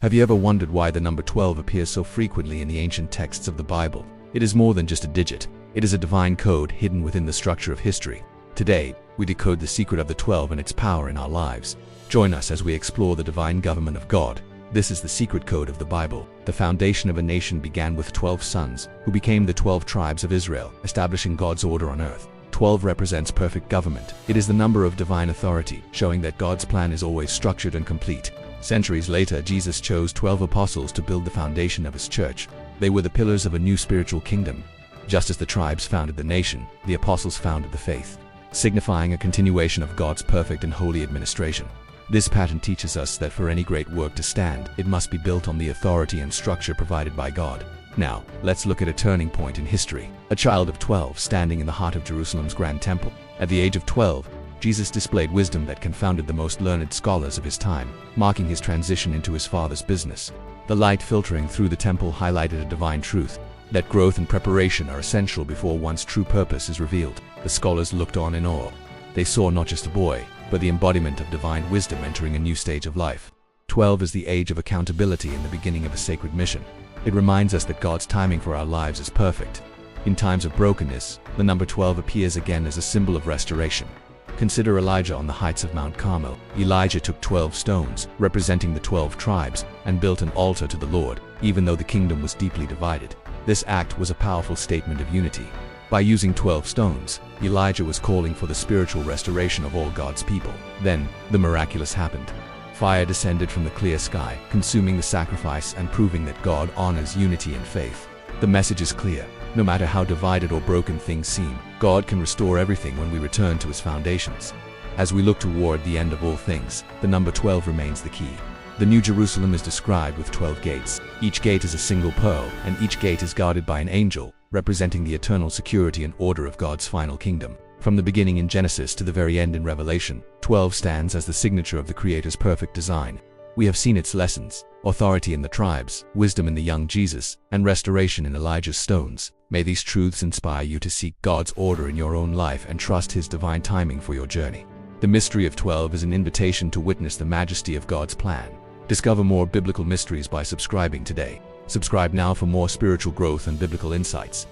Have you ever wondered why the number 12 appears so frequently in the ancient texts of the Bible? It is more than just a digit. It is a divine code hidden within the structure of history. Today, we decode the secret of the 12 and its power in our lives. Join us as we explore the divine government of God. This is the secret code of the Bible. The foundation of a nation began with 12 sons, who became the 12 tribes of Israel, establishing God's order on earth. 12 represents perfect government. It is the number of divine authority, showing that God's plan is always structured and complete. Centuries later, Jesus chose 12 apostles to build the foundation of his church. They were the pillars of a new spiritual kingdom. Just as the tribes founded the nation, the apostles founded the faith, signifying a continuation of God's perfect and holy administration. This pattern teaches us that for any great work to stand, it must be built on the authority and structure provided by God. Now, let's look at a turning point in history. A child of 12 standing in the heart of Jerusalem's Grand Temple. At the age of 12, Jesus displayed wisdom that confounded the most learned scholars of his time, marking his transition into his father's business. The light filtering through the temple highlighted a divine truth, that growth and preparation are essential before one's true purpose is revealed. The scholars looked on in awe. They saw not just a boy, but the embodiment of divine wisdom entering a new stage of life. 12 is the age of accountability and the beginning of a sacred mission. It reminds us that God's timing for our lives is perfect. In times of brokenness, the number 12 appears again as a symbol of restoration. Consider Elijah on the heights of Mount Carmel. Elijah took 12 stones, representing the 12 tribes, and built an altar to the Lord, even though the kingdom was deeply divided. This act was a powerful statement of unity. By using 12 stones, Elijah was calling for the spiritual restoration of all God's people. Then, the miraculous happened. Fire descended from the clear sky, consuming the sacrifice and proving that God honors unity and faith. The message is clear. No matter how divided or broken things seem, God can restore everything when we return to his foundations. As we look toward the end of all things, the number 12 remains the key. The New Jerusalem is described with 12 gates. Each gate is a single pearl, and each gate is guarded by an angel, representing the eternal security and order of God's final kingdom. From the beginning in Genesis to the very end in Revelation, 12 stands as the signature of the Creator's perfect design. We have seen its lessons: authority in the tribes, wisdom in the young Jesus, and restoration in Elijah's stones. May these truths inspire you to seek God's order in your own life and trust his divine timing for your journey. The mystery of 12 is an invitation to witness the majesty of God's plan. Discover more biblical mysteries by subscribing today. Subscribe now for more spiritual growth and biblical insights.